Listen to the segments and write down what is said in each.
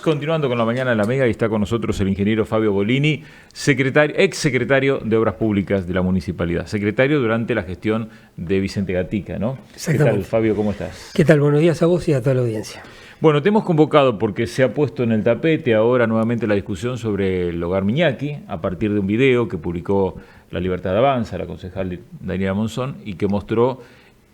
continuando con la mañana de la Mega y está con nosotros el ingeniero Fabio Bolini, ex secretario de Obras Públicas de la Municipalidad, secretario durante la gestión de Vicente Gatica, ¿no? ¿Qué tal, Fabio? ¿Cómo estás? ¿Qué tal? Buenos días a vos y a toda la audiencia. Bueno, te hemos convocado porque se ha puesto en el tapete ahora nuevamente la discusión sobre el Hogar Miñaki, a partir de un video que publicó La Libertad Avanza, la concejal Daniela Monzón, y que mostró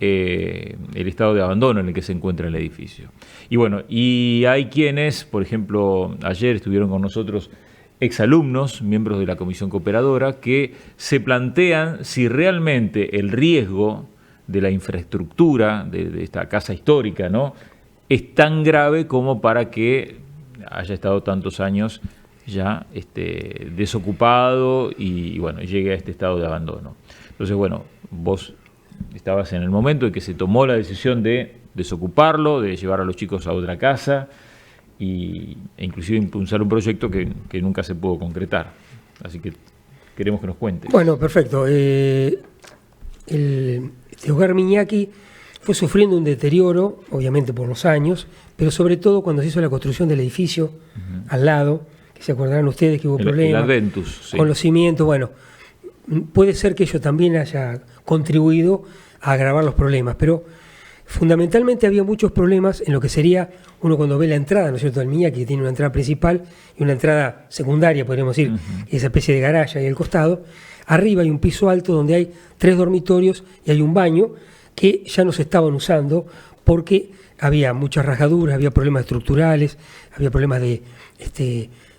el estado de abandono en el que se encuentra el edificio. Y bueno, y hay quienes, por ejemplo, ayer estuvieron con nosotros exalumnos, miembros de la comisión cooperadora, que se plantean si realmente el riesgo de la infraestructura de esta casa histórica, ¿no?, es tan grave como para que haya estado tantos años ya desocupado y bueno, llegue a este estado de abandono. Entonces, bueno, vos estabas en el momento en que se tomó la decisión de desocuparlo, de llevar a los chicos a otra casa e inclusive impulsar un proyecto que nunca se pudo concretar. Así que queremos que nos cuentes. Bueno, perfecto. Este Hogar Miñaki fue sufriendo un deterioro, obviamente por los años, pero sobre todo cuando se hizo la construcción del edificio al lado, que se acordarán ustedes que hubo problemas Adventus, sí, con los cimientos. Bueno, puede ser que ello también haya contribuido a agravar los problemas, pero fundamentalmente había muchos problemas en lo que sería, uno cuando ve la entrada, ¿no es cierto?, del Miñaki, que tiene una entrada principal y una entrada secundaria, podríamos decir, esa especie de garaje ahí al costado. Arriba hay un piso alto donde hay 3 dormitorios y hay un baño que ya no se estaban usando porque había muchas rajaduras, había problemas estructurales, había problemas de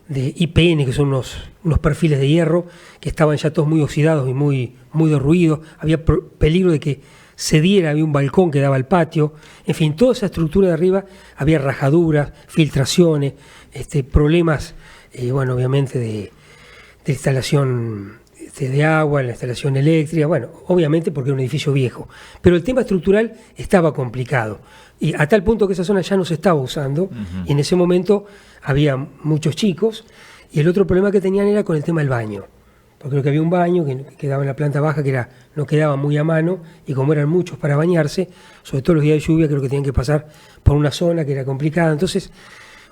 IPN, que son unos perfiles de hierro que estaban ya todos muy oxidados y muy derruidos, había peligro de que cediera, había un balcón que daba al patio, en fin, toda esa estructura de arriba, había rajaduras, filtraciones, problemas, bueno, obviamente de instalación de agua, la instalación eléctrica, bueno, obviamente porque era un edificio viejo, pero el tema estructural estaba complicado, y a tal punto que esa zona ya no se estaba usando, y en ese momento había muchos chicos, y el otro problema que tenían era con el tema del baño, porque creo que había un baño que quedaba en la planta baja, que no quedaba muy a mano, y como eran muchos para bañarse, sobre todo los días de lluvia, creo que tenían que pasar por una zona que era complicada. Entonces,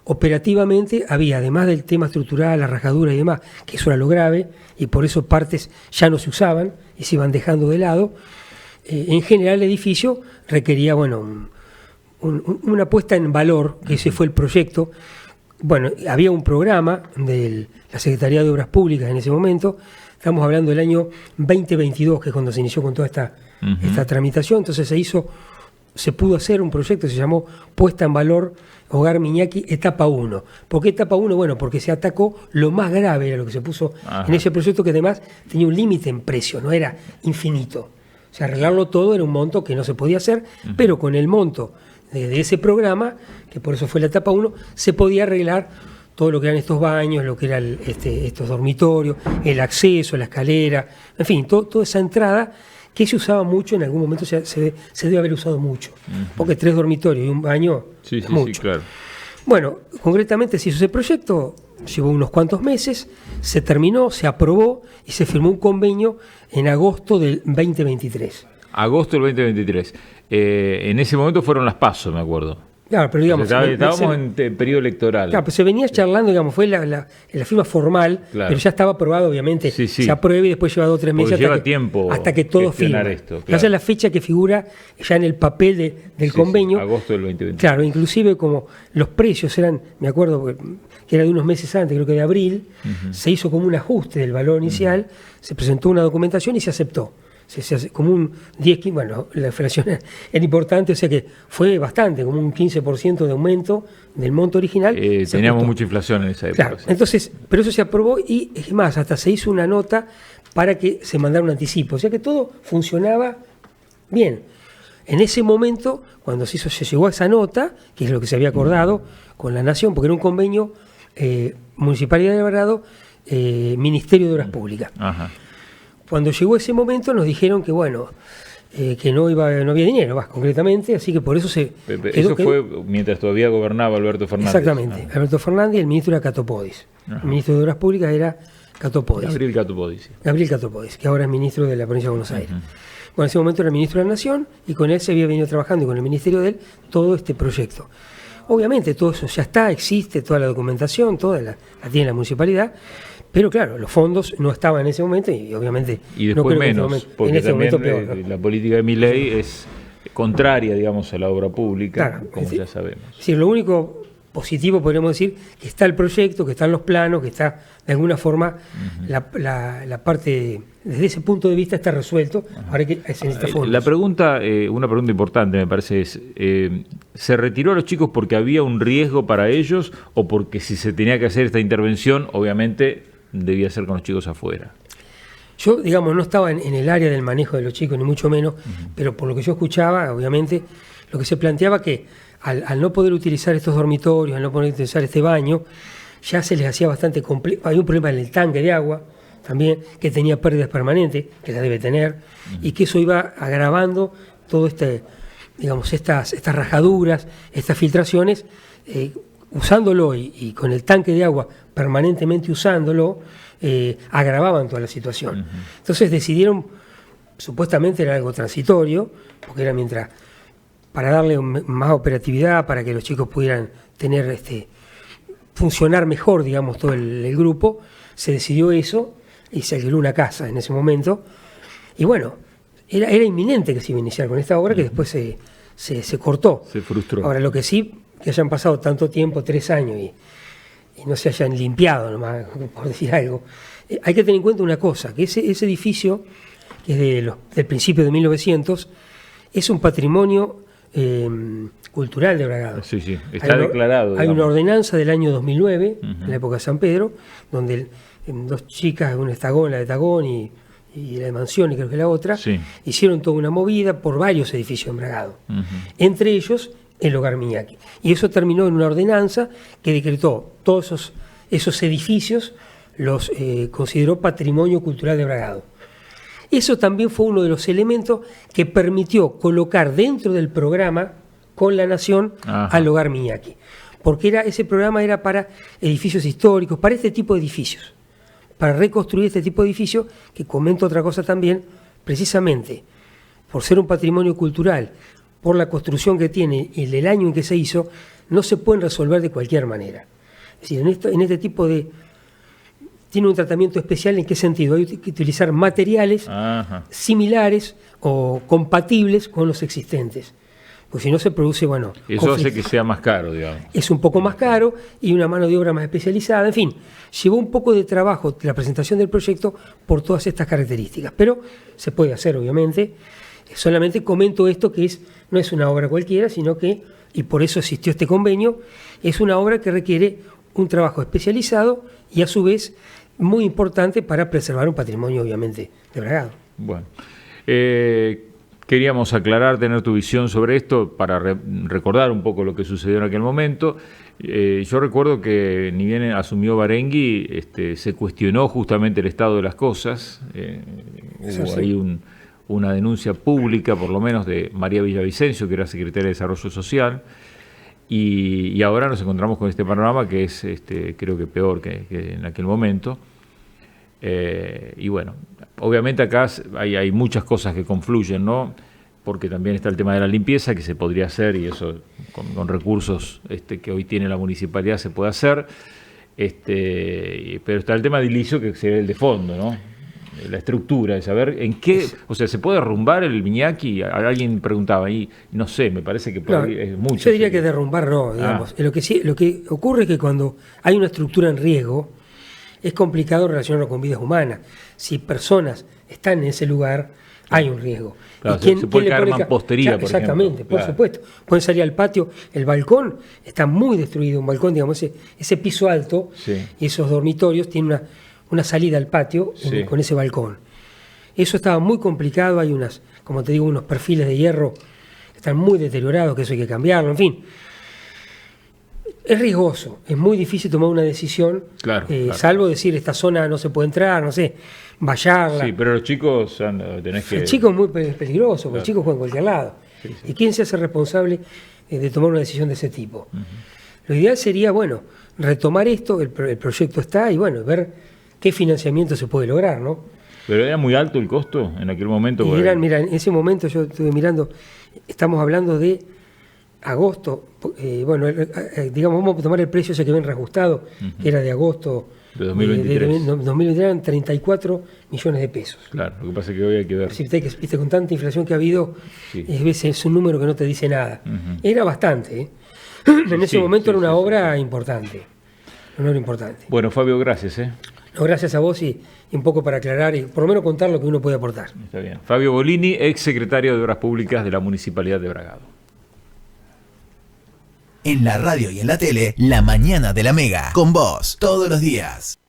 operativamente había, además del tema estructural, la rajadura y demás, que eso era lo grave, y por eso partes ya no se usaban y se iban dejando de lado, en general el edificio requería, bueno, una puesta en valor, que ese fue el proyecto. Bueno, había un programa de la Secretaría de Obras Públicas en ese momento, estamos hablando del año 2022, que es cuando se inició con toda esta tramitación. Entonces se pudo hacer un proyecto que se llamó Puesta en Valor Hogar Miñaki etapa 1. ¿Por qué etapa 1? Bueno, porque se atacó lo más grave, era lo que se puso en ese proyecto, que además tenía un límite en precio, no era infinito. O sea, arreglarlo todo era un monto que no se podía hacer, pero con el monto de ese programa, que por eso fue la etapa 1, se podía arreglar todo lo que eran estos baños, lo que eran estos dormitorios, el acceso, la escalera, en fin, toda esa entrada que se usaba mucho, en algún momento se debe haber usado mucho, porque 3 dormitorios y un baño es mucho. Sí, claro. Bueno, concretamente se hizo ese proyecto, llevó unos cuantos meses, se terminó, se aprobó y se firmó un convenio en agosto del 2023. Agosto del 2023. En ese momento fueron las PASO, me acuerdo. Claro, pero digamos... Estábamos en periodo electoral. Claro, pero se venía charlando, digamos, fue la firma formal, claro, pero ya estaba aprobado, obviamente. Sí. Se aprueba y después lleva 2 o 3 meses hasta que todo firma. Esto, claro. Esa es la fecha que figura ya en el papel del convenio. Agosto del 2020. Claro, inclusive como los precios eran, me acuerdo que era de unos meses antes, creo que de abril, se hizo como un ajuste del valor inicial, se presentó una documentación y se aceptó. Se hace como un 10-15%, bueno, la inflación era importante, o sea que fue bastante, como un 15% de aumento del monto original. Teníamos mucha inflación en esa época. Claro, entonces, pero eso se aprobó y es más, hasta se hizo una nota para que se mandara un anticipo, o sea que todo funcionaba bien. En ese momento, cuando se llegó a esa nota, que es lo que se había acordado con la Nación, porque era un convenio Municipalidad de Alvarado, Ministerio de Obras Públicas. Cuando llegó ese momento nos dijeron que bueno, que no había dinero, concretamente, así que por eso eso fue mientras todavía gobernaba Alberto Fernández. Exactamente, Alberto Fernández, y el ministro era Catopodis. El ministro de Obras Públicas era Catopodis. Gabriel Catopodis. Sí. Gabriel Catopodis, que ahora es ministro de la Provincia de Buenos Aires. Bueno, en ese momento era ministro de la Nación y con él se había venido trabajando y con el ministerio de él todo este proyecto. Obviamente todo eso ya está, existe, toda la documentación, toda la tiene la municipalidad, pero claro, los fondos no estaban en ese momento y obviamente... Y después no menos, porque en también momento peor, ¿no? la política de Milei es contraria, digamos, a la obra pública, Claro, como ya sabemos. Es decir, lo único positivo podríamos decir que está el proyecto, que están los planos, que está de alguna forma la parte, desde ese punto de vista está resuelto. Ahora que se necesita fondos. La pregunta, una pregunta importante me parece es, ¿se retiró a los chicos porque había un riesgo para ellos o porque si se tenía que hacer esta intervención, obviamente debía ser con los chicos afuera? Yo, digamos, no estaba en el área del manejo de los chicos, ni mucho menos, pero por lo que yo escuchaba, obviamente, lo que se planteaba que al no poder utilizar estos dormitorios, al no poder utilizar este baño, ya se les hacía bastante complejo. Hay un problema en el tanque de agua también, que tenía pérdidas permanentes, que las debe tener, y que eso iba agravando todo digamos, estas rajaduras, estas filtraciones, usándolo y con el tanque de agua permanentemente usándolo, agravaban toda la situación. Entonces decidieron, supuestamente era algo transitorio, porque era para darle más operatividad, para que los chicos pudieran tener funcionar mejor, digamos, todo el grupo, se decidió eso y se alquiló una casa en ese momento. Y bueno, era inminente que se iba a iniciar con esta obra, que después se cortó. Se frustró. Ahora, lo que sí, que hayan pasado tanto tiempo, 3 años, y no se hayan limpiado, nomás, por decir algo. Hay que tener en cuenta una cosa, que ese edificio, que es del principio de 1900, es un patrimonio cultural de Bragado. Sí, sí, está declarado. Hay una ordenanza del año 2009, en la época de San Pedro, donde 2 chicas, una es Tagón, la de Tagón y la de Mansión, y creo que la otra, hicieron toda una movida por varios edificios en Bragado. Entre ellos, el Hogar Miñaki. Y eso terminó en una ordenanza que decretó todos esos edificios, los consideró patrimonio cultural de Bragado. Eso también fue uno de los elementos que permitió colocar dentro del programa con la Nación al Hogar Miñaki. Porque ese programa era para edificios históricos, para este tipo de edificios, para reconstruir este tipo de edificios, que comento otra cosa también, precisamente por ser un patrimonio cultural, por la construcción que tiene y el año en que se hizo, no se pueden resolver de cualquier manera. Es decir, en este tipo tiene un tratamiento especial. ¿En qué sentido? Hay que utilizar materiales similares o compatibles con los existentes. Porque si no se produce, bueno... Eso hace que sea más caro, digamos. Es un poco más caro y una mano de obra más especializada. En fin, llevó un poco de trabajo la presentación del proyecto por todas estas características. Pero se puede hacer, obviamente. Solamente comento esto, que no es una obra cualquiera, sino que, y por eso existió este convenio, es una obra que requiere un trabajo especializado y a su vez muy importante para preservar un patrimonio, obviamente, de Bragado. Bueno, queríamos aclarar, tener tu visión sobre esto para recordar un poco lo que sucedió en aquel momento. Yo recuerdo que ni bien asumió Barengui, se cuestionó justamente el estado de las cosas. Hubo ahí una denuncia pública, por lo menos, de María Villavicencio, que era secretaria de Desarrollo Social, y ahora nos encontramos con este panorama que es, creo que peor que en aquel momento. Y bueno, obviamente acá hay muchas cosas que confluyen, ¿no? Porque también está el tema de la limpieza, que se podría hacer, y eso con recursos que hoy tiene la municipalidad se puede hacer, pero está el tema edilicio, que sería el de fondo, ¿no? La estructura, de saber en qué, o sea, ¿se puede derrumbar el Miñaki? Alguien preguntaba, y no sé, me parece que es mucho. Yo diría que derrumbar no, digamos. Lo que ocurre es que cuando hay una estructura en riesgo, es complicado relacionarlo con vidas humanas. Si personas están en ese lugar, hay un riesgo. Claro, se puede caer mampostería, por exactamente, ejemplo. Por supuesto. Pueden salir al patio, el balcón está muy destruido, un balcón, digamos, ese piso alto, y esos dormitorios tienen una salida al patio con ese balcón. Eso estaba muy complicado, hay como te digo, unos perfiles de hierro que están muy deteriorados, que eso hay que cambiarlo, en fin. Es riesgoso, es muy difícil tomar una decisión, salvo decir esta zona no se puede entrar, no sé, vallarla. Sí, pero los chicos tenés que... El chico es muy peligroso, porque el chico juega en cualquier lado. ¿Y quién se hace responsable de tomar una decisión de ese tipo? Lo ideal sería, bueno, retomar esto, el proyecto está, y bueno, ver qué financiamiento se puede lograr, ¿no? ¿Pero era muy alto el costo en aquel momento? Mira, en ese momento yo estuve mirando, estamos hablando de agosto, digamos, vamos a tomar el precio ese que ven reajustado, que era de agosto de 2023. De 2023 eran 34 millones de pesos. Claro, lo que pasa es que hoy hay que ver. Si viste, con tanta inflación que ha habido, Sí. Es un número que no te dice nada. Era bastante, ¿eh? En ese momento era una obra importante. Una obra importante. Bueno, Fabio, gracias. No, gracias a vos y un poco para aclarar y por lo menos contar lo que uno puede aportar. Está bien. Fabio Bolini, ex secretario de Obras Públicas de la Municipalidad de Bragado. En la radio y en la tele, La Mañana de la Mega, con vos, todos los días.